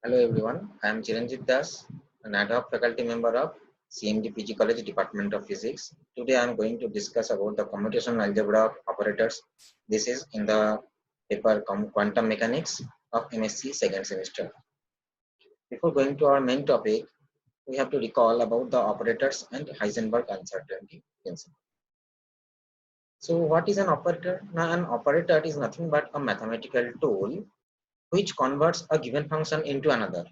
Hello everyone, I am Chiranjit Das, an ad hoc faculty member of CMD PG College Department of Physics. Today I am going to discuss about the computational algebra of operators. This is in the paper Quantum Mechanics of MSc second semester. Before going to our main topic, we have to recall about the operators and Heisenberg uncertainty principle. So what is an operator? Now an operator is nothing but a mathematical tool which converts a given function into another.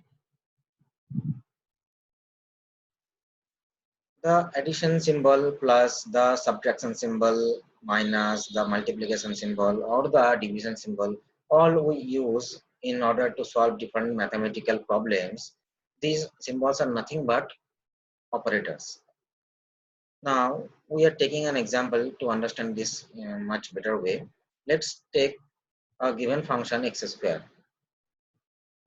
The addition symbol plus the subtraction symbol minus the multiplication symbol or the division symbol, all we use in order to solve different mathematical problems. These symbols are nothing but operators. Now we are taking an example to understand this in a much better way. Let's take a given function x square.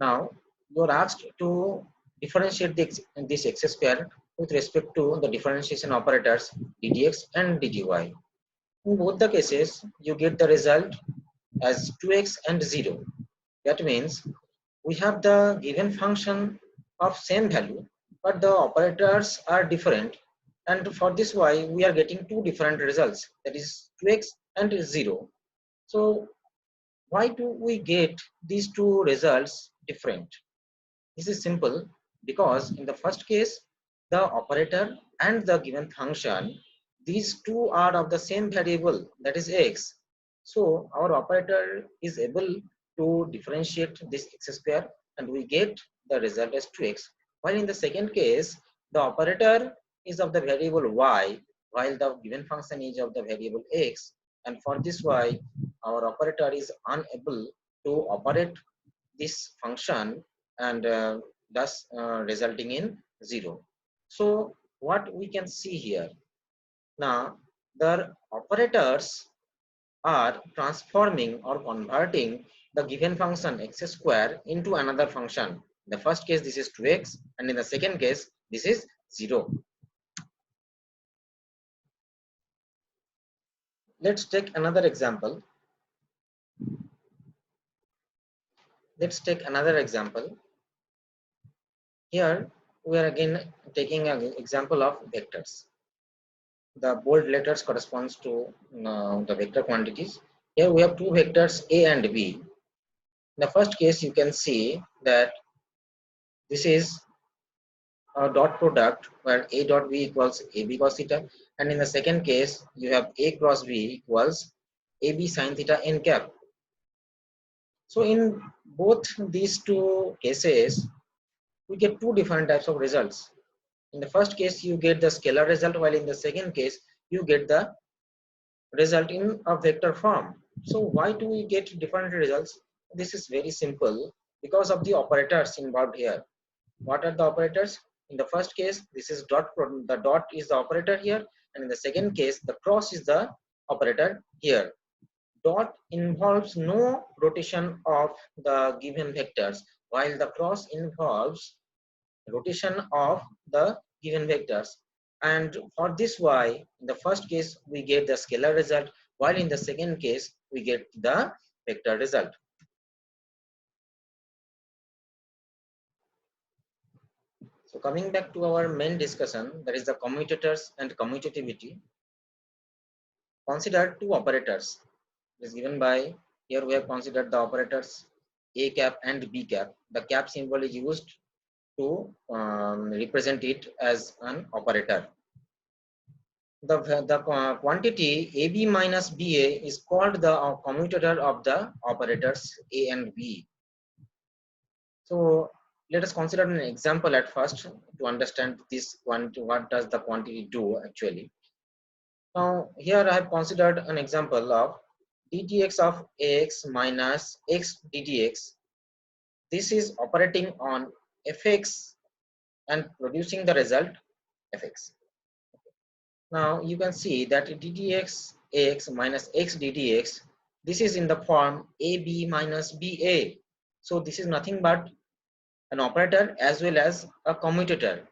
Now you are asked to differentiate this x square with respect to the differentiation operators ddx and dy. In both the cases, you get the result as 2x and 0. That means we have the given function of same value, but the operators are different. And for this why we are getting two different results, that is 2x and 0. So why do we get these two results different? This is simple because in the first case, the operator and the given function, these two are of the same variable, that is x. So our operator is able to differentiate this x square and we get the result as 2x. While in the second case, the operator is of the variable y while the given function is of the variable x. And for this y, our operator is unable to operate this function and thus resulting in 0. So what we can see here, now the operators are transforming or converting the given function x square into another function. In the first case this is 2x and in the second case this is 0. Let's take another example. Here we are again taking an example of vectors. The bold letters corresponds to the vector quantities. Here we have two vectors A and B. In the first case, you can see that this is a dot product where A dot B equals AB cos theta, and in the second case, you have A cross B equals AB sin theta n cap. So in both these two cases, we get two different types of results. In the first case, you get the scalar result, while in the second case, you get the result in a vector form. So why do we get different results? This is very simple because of the operators involved here. What are the operators? In the first case, this is dot, the dot is the operator here, and in the second case, the cross is the operator here. Dot involves no rotation of the given vectors, while the cross involves rotation of the given vectors. And for this y, in the first case we get the scalar result, while in the second case we get the vector result. So coming back to our main discussion, that is the commutators and commutativity. Consider two operators. It is given by, here we have considered the operators a cap and b cap. The cap symbol is used to represent it as an operator. The quantity AB minus BA is called the commutator of the operators A and B. So let us consider an example at first to understand this quantity. What does the quantity do actually? Now here I have considered an example of ddx of ax minus x ddx. This is operating on fx and producing the result fx. Now you can see that ddx ax minus x ddx, this is in the form ab minus ba. So this is nothing but an operator as well as a commutator.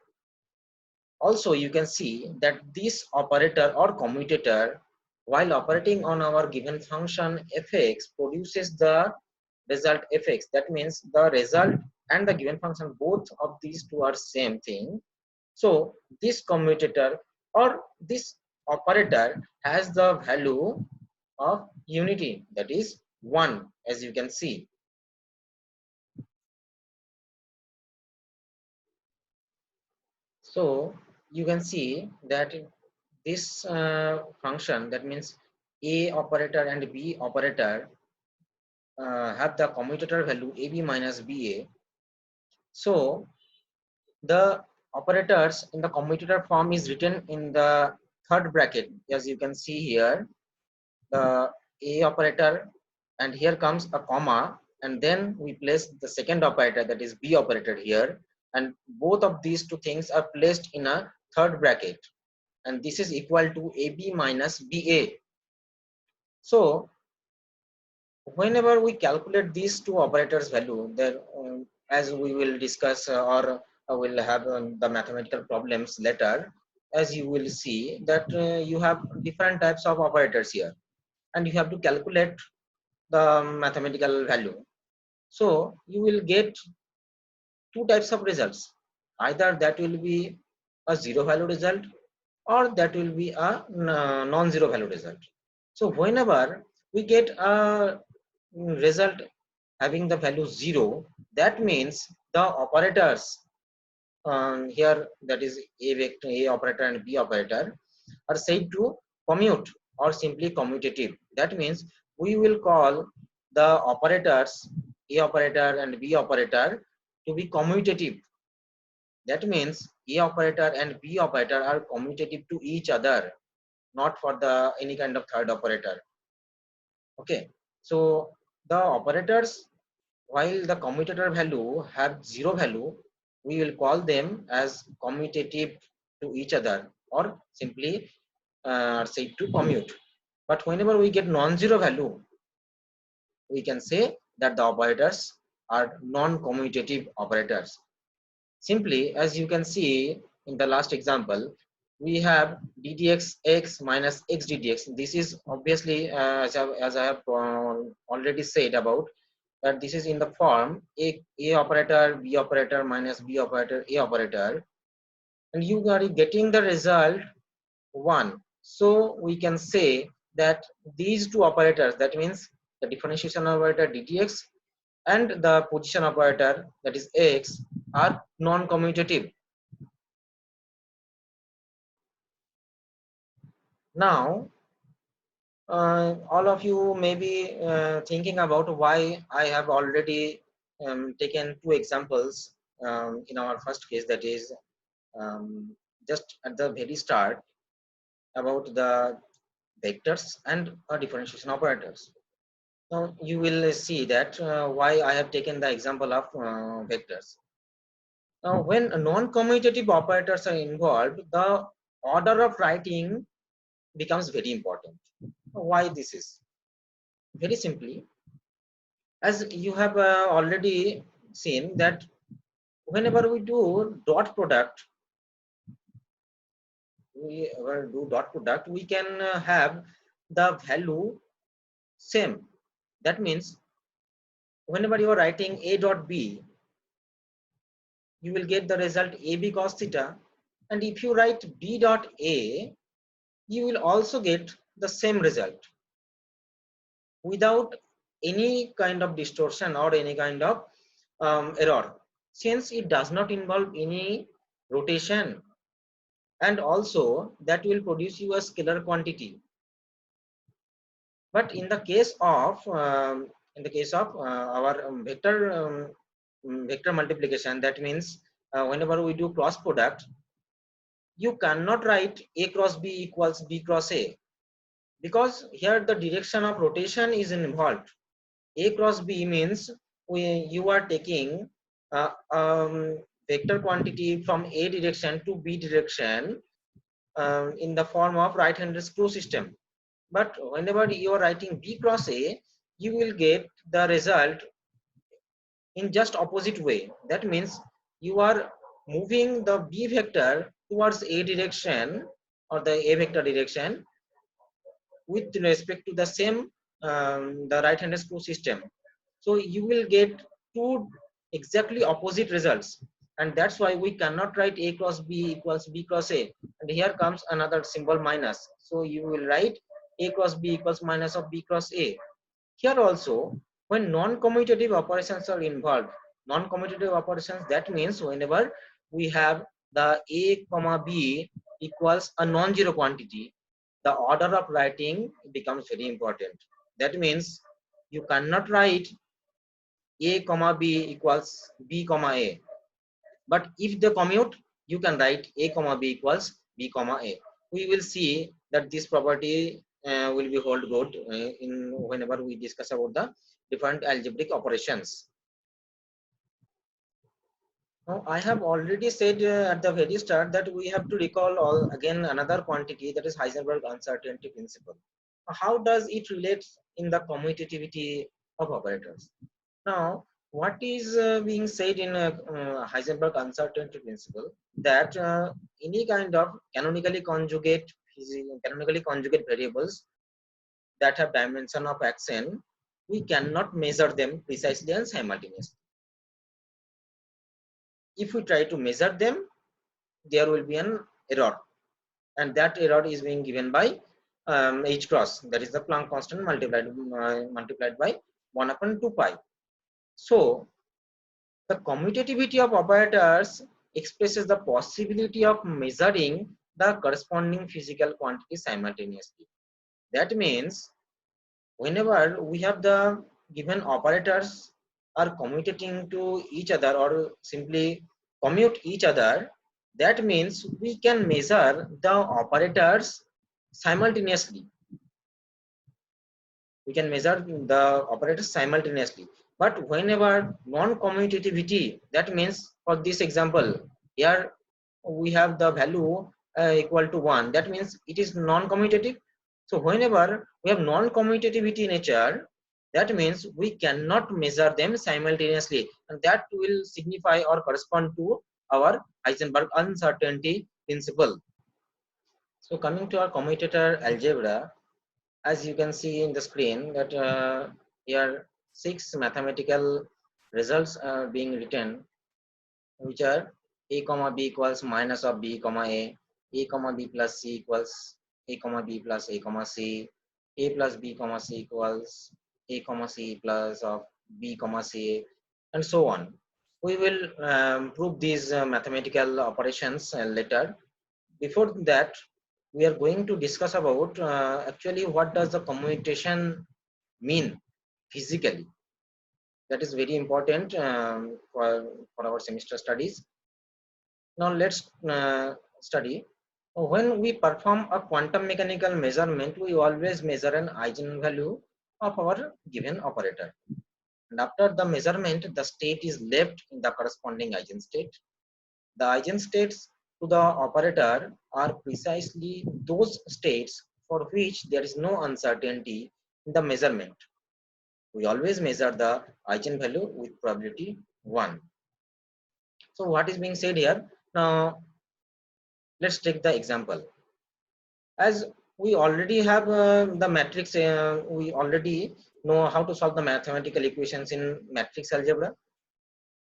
Also you can see that this operator or commutator, while operating on our given function fx, produces the result fx. That means the result and the given function, both of these two are same thing. So this commutator or this operator has the value of unity, that is 1, as you can see. So you can see that this function, that means A operator and B operator have the commutator value AB minus BA. So the operators in the commutator form is written in the third bracket, as you can see here, the A operator, and here comes a comma, and then we place the second operator, that is B operator here, and both of these two things are placed in a third bracket, and this is equal to AB minus BA. So whenever we calculate these two operators value, then as we will discuss or will have the mathematical problems later, as you will see that you have different types of operators here, and you have to calculate the mathematical value. So you will get two types of results. Either that will be a zero value result, or that will be a non-zero value result. So whenever we get a result having the value 0, that means the operators here, that is A vector, A operator and B operator, are said to commute or simply commutative. That means we will call the operators A operator and B operator to be commutative. That means A operator and B operator are commutative to each other, not for the any kind of third operator. Okay, so the operators, while the commutator value have 0 value, we will call them as commutative to each other, or simply say to commute. But whenever we get non-zero value, we can say that the operators are non-commutative operators. Simply, as you can see in the last example, we have ddx x minus x ddx. This is obviously, as I have already said about, that this is in the form A operator, B operator minus B operator, A operator, and you are getting the result 1. So we can say that these two operators, that means the differentiation operator ddx and the position operator, that is x, are non-commutative. Now all of you may be thinking about why I have already taken two examples in our first case, that is just at the very start, about the vectors and differentiation operators. Now you will see that why I have taken the example of vectors. Now when non-commutative operators are involved, the order of writing becomes very important. Why this is? Very simply, as you have already seen that whenever we do dot product, we can have the value same. That means whenever you are writing a dot b, you will get the result ab cos theta, and if you write b dot a, you will also get the same result without any kind of distortion or any kind of error, since it does not involve any rotation, and also that will produce you a scalar quantity. But in the case of our vector multiplication, that means whenever we do cross product, you cannot write a cross b equals b cross a, because here the direction of rotation is involved. A cross b means you are taking vector quantity from a direction to b direction in the form of right-handed screw system. But whenever you are writing b cross a, you will get the result in just opposite way. That means you are moving the b vector towards a direction, or the a vector direction, with respect to the same the right-handed screw system. So you will get two exactly opposite results, and that's why we cannot write a cross b equals b cross a. And here comes another symbol minus, so you will write a cross b equals minus of b cross a. Here also, when non-commutative operations are involved, non-commutative operations, that means whenever we have the a comma b equals a non-zero quantity, the order of writing becomes very important. That means you cannot write a comma b equals b comma a, but if they commute, you can write a comma b equals b comma a. We will see that this property will be hold good in whenever we discuss about the different algebraic operations. Now I have already said at the very start that we have to recall all again another quantity, that is Heisenberg uncertainty principle. How does it relate in the commutativity of operators? Now, what is being said in Heisenberg uncertainty principle, that any kind of canonically conjugate variables that have dimension of xn, we cannot measure them precisely and simultaneously. If we try to measure them, there will be an error, and that error is being given by h cross, that is the Planck constant multiplied by 1 upon 2 pi. So the commutativity of operators expresses the possibility of measuring the corresponding physical quantity simultaneously. That means whenever we have the given operators are commutating to each other or simply commute each other, that means we can measure the operators simultaneously. We can measure the operators simultaneously. But whenever non-commutativity, that means for this example, here we have the value equal to 1, that means it is non-commutative. So whenever we have non-commutativity nature, that means we cannot measure them simultaneously, and that will signify or correspond to our Heisenberg uncertainty principle. So coming to our commutator algebra, as you can see in the screen that here 6 mathematical results are being written, which are a comma b equals minus of b comma a comma b plus c equals a comma b plus a comma c, a plus b comma c equals a comma c plus of b comma c, and so on. We will prove these mathematical operations later. Before that, we are going to discuss about actually what does the commutation mean physically. That is very important for our semester studies. Now let's study. When we perform a quantum mechanical measurement, we always measure an eigenvalue of our given operator. And after the measurement, the state is left in the corresponding eigenstate. The eigenstates to the operator are precisely those states for which there is no uncertainty in the measurement. We always measure the eigenvalue with probability 1. So what is being said here? Now let's take the example. As we already have the matrix, we already know how to solve the mathematical equations in matrix algebra.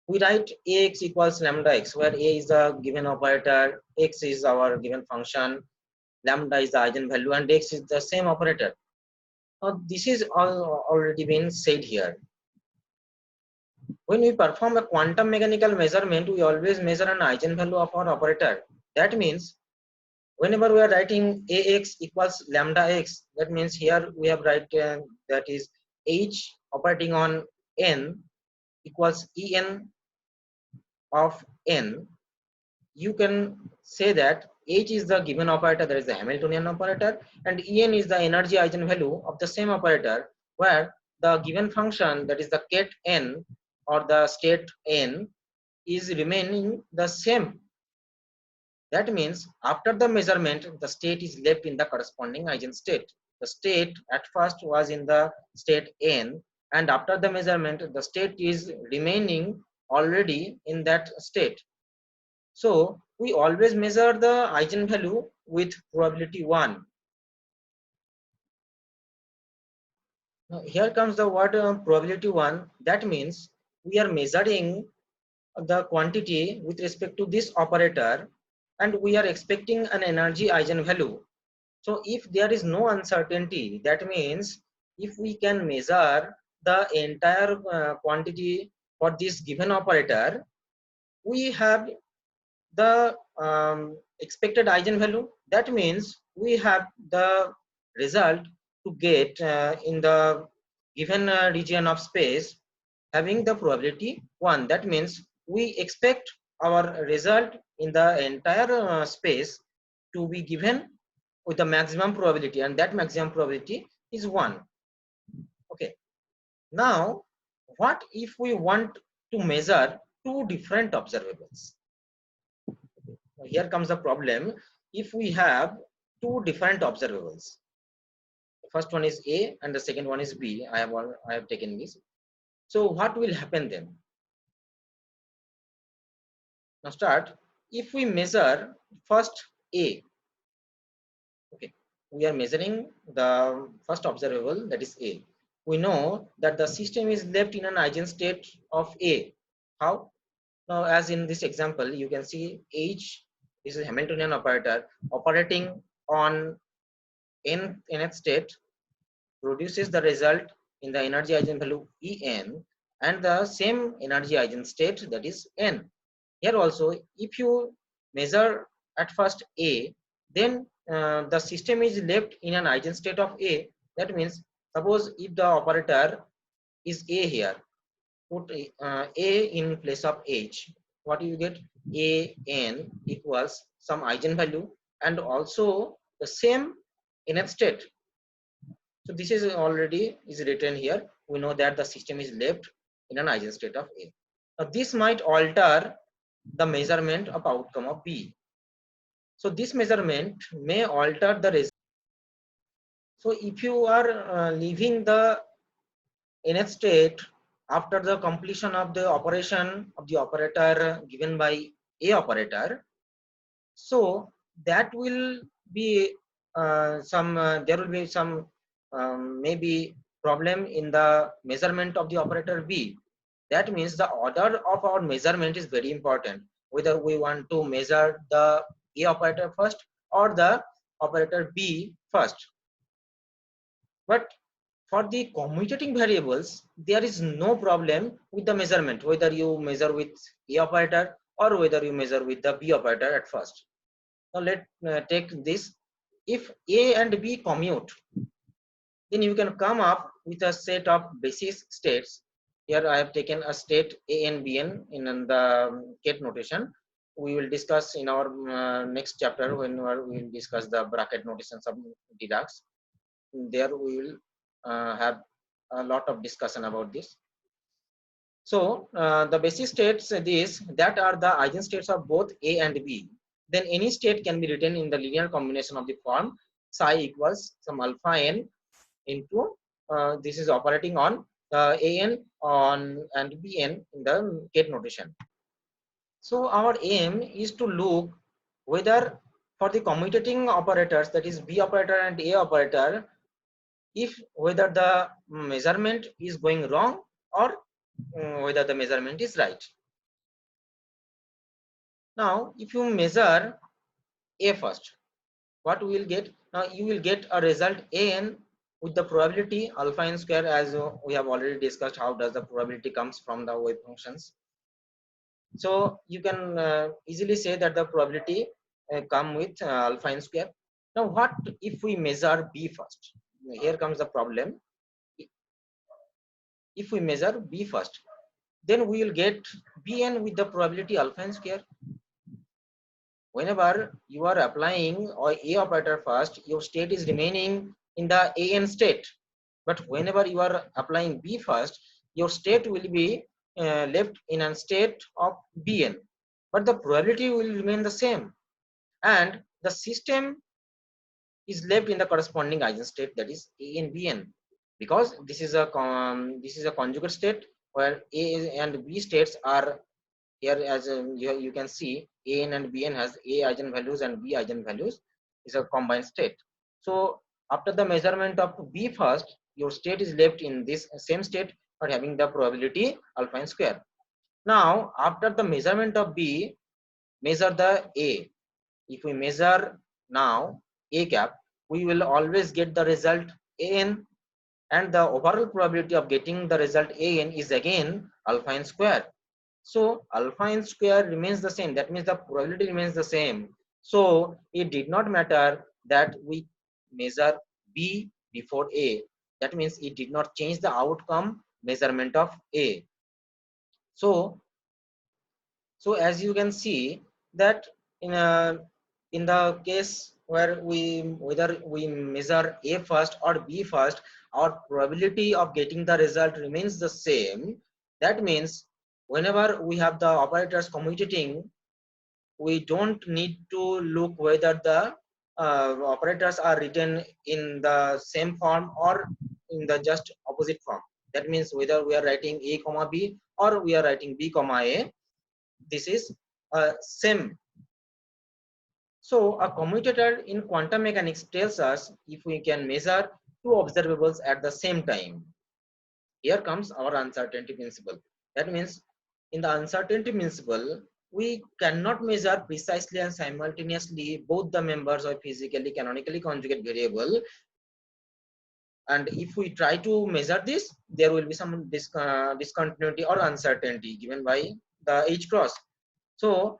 We write ax equals lambda x, where a is the given operator, x is our given function, lambda is the eigenvalue, and x is the same operator. Now this is all already been said here. When we perform a quantum mechanical measurement, we always measure an eigenvalue of our operator. That means whenever we are writing ax equals lambda x, that means here we have write that is h operating on n equals en of n. You can say that h is the given operator, that is the Hamiltonian operator, and en is the energy eigenvalue of the same operator, where the given function, that is the ket n or the state n, is remaining the same. That means after the measurement, the state is left in the corresponding eigenstate. The state at first was in the state n, and after the measurement, the state is remaining already in that state. So we always measure the eigenvalue with probability 1. Now here comes the word probability 1. That means we are measuring the quantity with respect to this operator, and we are expecting an energy eigenvalue. So if there is no uncertainty, that means if we can measure the entire quantity for this given operator, we have the expected eigenvalue. That means we have the result to get in the given region of space having the probability 1. That means we expect our result in the entire space to be given with the maximum probability, and that maximum probability is 1. Okay. Now, what if we want to measure two different observables? Here comes the problem. If we have two different observables, the first one is A and the second one is B, I have taken this. So what will happen then? Now start. If we measure first A, okay, we are measuring the first observable, that is A. We know that the system is left in an eigenstate of A. How? Now, as in this example, you can see H, this is Hamiltonian operator operating on nth state, produces the result in the energy eigenvalue En, and the same energy eigenstate, that is N. Here also, if you measure at first A, then the system is left in an eigenstate of A. That means, suppose if the operator is A here, put A in place of H, what you get? A n equals some eigenvalue and also the same nth state. So this is already is written here. We know that the system is left in an eigenstate of A. Now this might alter the measurement of outcome of B. So this measurement may alter the result. So if you are leaving the nth state after the completion of the operation of the operator given by A operator, so that will be there will be some maybe problem in the measurement of the operator B. That means the order of our measurement is very important, whether we want to measure the A operator first or the operator B first. But for the commutating variables, there is no problem with the measurement, whether you measure with A operator or whether you measure with the B operator at first. Now let's take this. If A and B commute, then you can come up with a set of basis states. Here I have taken a state A and Bn in the Kate notation. We will discuss in our next chapter when we will discuss the bracket notations of Dirac. There we will have a lot of discussion about this. So the basis states these that are the eigenstates of both A and B. Then any state can be written in the linear combination of the form psi equals some alpha n into this is operating on an on and bn in the Kate notation. So our aim is to look whether for the commutating operators, that is B operator and A operator, if whether the measurement is going wrong or whether the measurement is right. Now if you measure A first, what we will get? Now you will get a result An with the probability alpha n square, as we have already discussed how does the probability comes from the wave functions. So you can easily say that the probability come with alpha n square. Now what if we measure B first? Here comes the problem. If we measure B first, then we will get Bn with the probability alpha n square. Whenever you are applying or A operator first, your state is remaining in the An state. But whenever you are applying B first, your state will be left in a state of Bn. But the probability will remain the same. And the system is left in the corresponding eigenstate, that is A and Bn. Because this is a conjugate state where A and B states are here, as you can see An and Bn has A eigenvalues and B eigenvalues, is a combined state. So after the measurement of B first, your state is left in this same state but having the probability alpha n square. Now after the measurement of B, measure the A. If we measure now A cap, we will always get the result AN, and the overall probability of getting the result AN is again alpha n square. So alpha n square remains the same. That means the probability remains the same. So it did not matter that we measure B before A. That means it did not change the outcome measurement of A. So as you can see that in in the case where whether we measure A first or B first, our probability of getting the result remains the same. That means whenever we have the operators commutating, we don't need to look whether the operators are written in the same form or in the just opposite form. That means whether we are writing A comma B or we are writing B comma A, this is same. So a commutator in quantum mechanics tells us if we can measure two observables at the same time. Here comes our uncertainty principle. That means in the uncertainty principle, we cannot measure precisely and simultaneously both the members of physically canonically conjugate variable. And if we try to measure this, there will be some discontinuity or uncertainty given by the H cross. So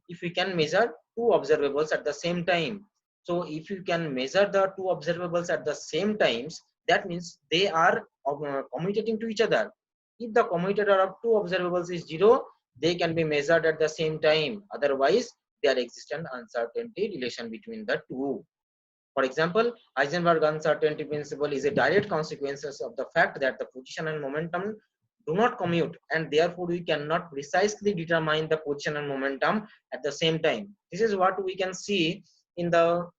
if we can measure two observables at the same time, so if you can measure the two observables at the same times, that means they are commutating to each other. If the commutator of two observables is 0, they can be measured at the same time. Otherwise there exists an uncertainty relation between the two. For example, Heisenberg uncertainty principle is a direct consequence of the fact that the position and momentum do not commute, and therefore we cannot precisely determine the position and momentum at the same time. This is what we can see in the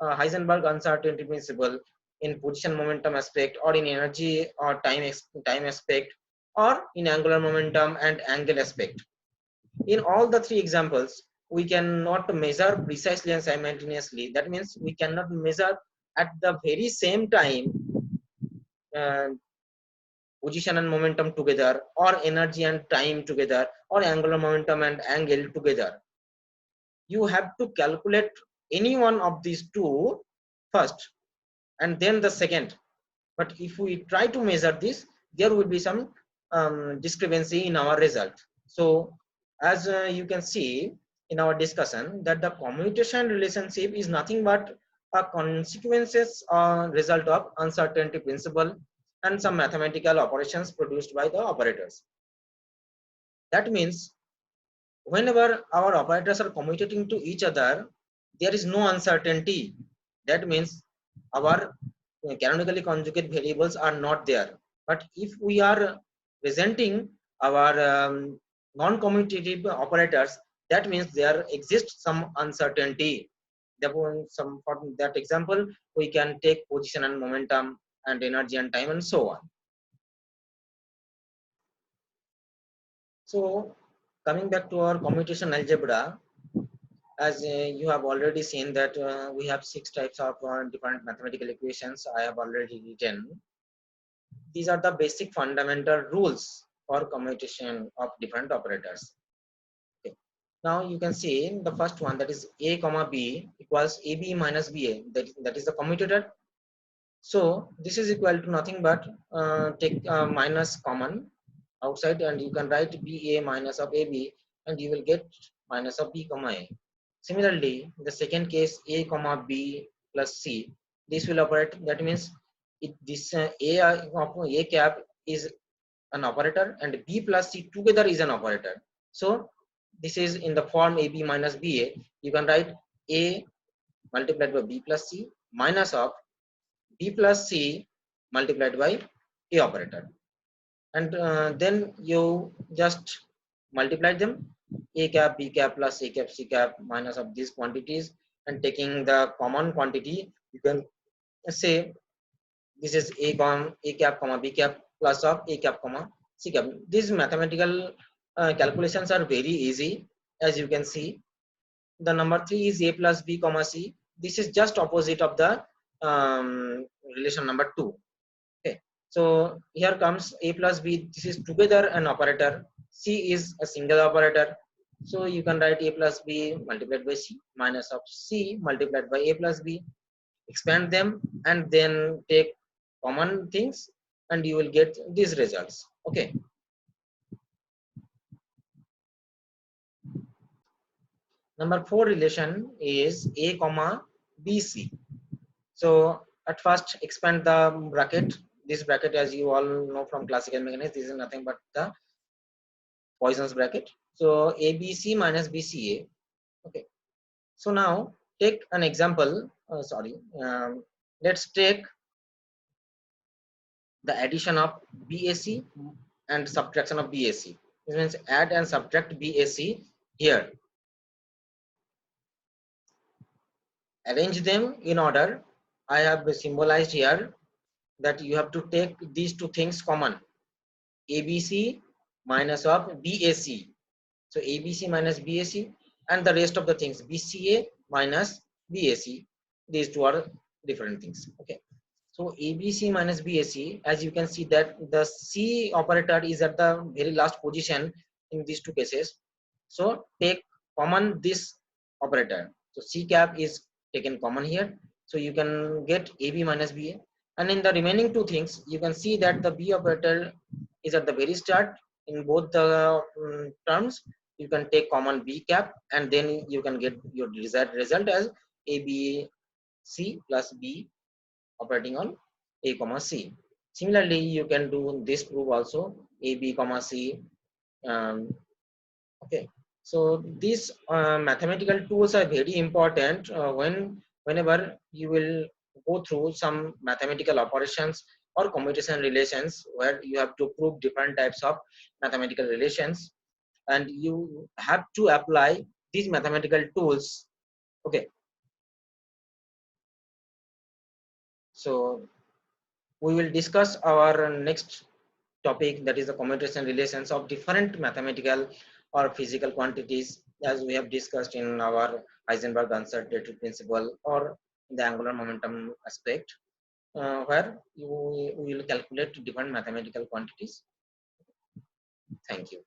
Heisenberg uncertainty principle in position momentum aspect, or in energy or time aspect, or in angular momentum and angle aspect. In all the three examples, we cannot measure precisely and simultaneously. That means we cannot measure at the very same time uh, position and momentum together, or energy and time together, or angular momentum and angle together. You have to calculate any one of these two first and then the second. But if we try to measure this, there will be some discrepancy in our result. So as you can see in our discussion, that the commutation relationship is nothing but a consequences result of uncertainty principle and some mathematical operations produced by the operators. That means whenever our operators are commutating to each other, there is no uncertainty. That means our canonically conjugate variables are not there. But if we are presenting our non-commutative operators, that means there exists some uncertainty. Therefore, for that example, we can take position and momentum and energy and time and so on. So coming back to our commutation algebra, as you have already seen that we have 6 types of different mathematical equations I have already written. These are the basic fundamental rules for commutation of different operators. Okay. Now you can see the first one, that is a comma b equals ab minus ba, that is the commutator. So this is equal to nothing but take minus common outside, and you can write ba minus of ab, and you will get minus of b comma a. Similarly, the second case a comma b plus c, this will operate. That means this a cap is an operator and b plus c together is an operator. So this is in the form ab minus ba. You can write a multiplied by b plus c minus of b plus c multiplied by a operator, and then you just multiply them, a cap b cap plus a cap c cap minus of these quantities, and taking the common quantity, you can say this is a cap comma b cap plus of a cap comma c cap. These mathematical calculations are very easy. As you can see, the number 3 is a plus b comma c. This is just opposite of the relation number 2. Okay, so here comes a plus b, this is together an operator. C is a single operator, so you can write a plus b multiplied by c minus of c multiplied by a plus b, expand them and then take common things and you will get these results. Okay. Number 4 relation is a comma bc. So at first expand the bracket. This bracket, as you all know from classical mechanics, this is nothing but the Poisson's bracket. So ABC minus BCA. Okay. So now take an example. Let's take the addition of BAC and subtraction of BAC. This means add and subtract BAC here. Arrange them in order. I have symbolized here that you have to take these two things common. ABC minus of BAC. So ABC minus BAC and the rest of the things BCA minus BAC. These two are different things. Okay. So ABC minus BAC, as you can see that the C operator is at the very last position in these two cases. So take common this operator. So C cap is taken common here. So you can get AB minus BA. And in the remaining two things, you can see that the B operator is at the very start in both the terms. You can take common B cap and then you can get your desired result as ABC plus B operating on A comma C. Similarly, you can do this proof also A B comma C. Okay, so these mathematical tools are very important whenever you will go through some mathematical operations or commutation relations where you have to prove different types of mathematical relations and you have to apply these mathematical tools. Okay, so we will discuss our next topic, that is the commutation relations of different mathematical or physical quantities, as we have discussed in our Heisenberg uncertainty principle or the angular momentum aspect, where you will calculate different mathematical quantities. Thank you.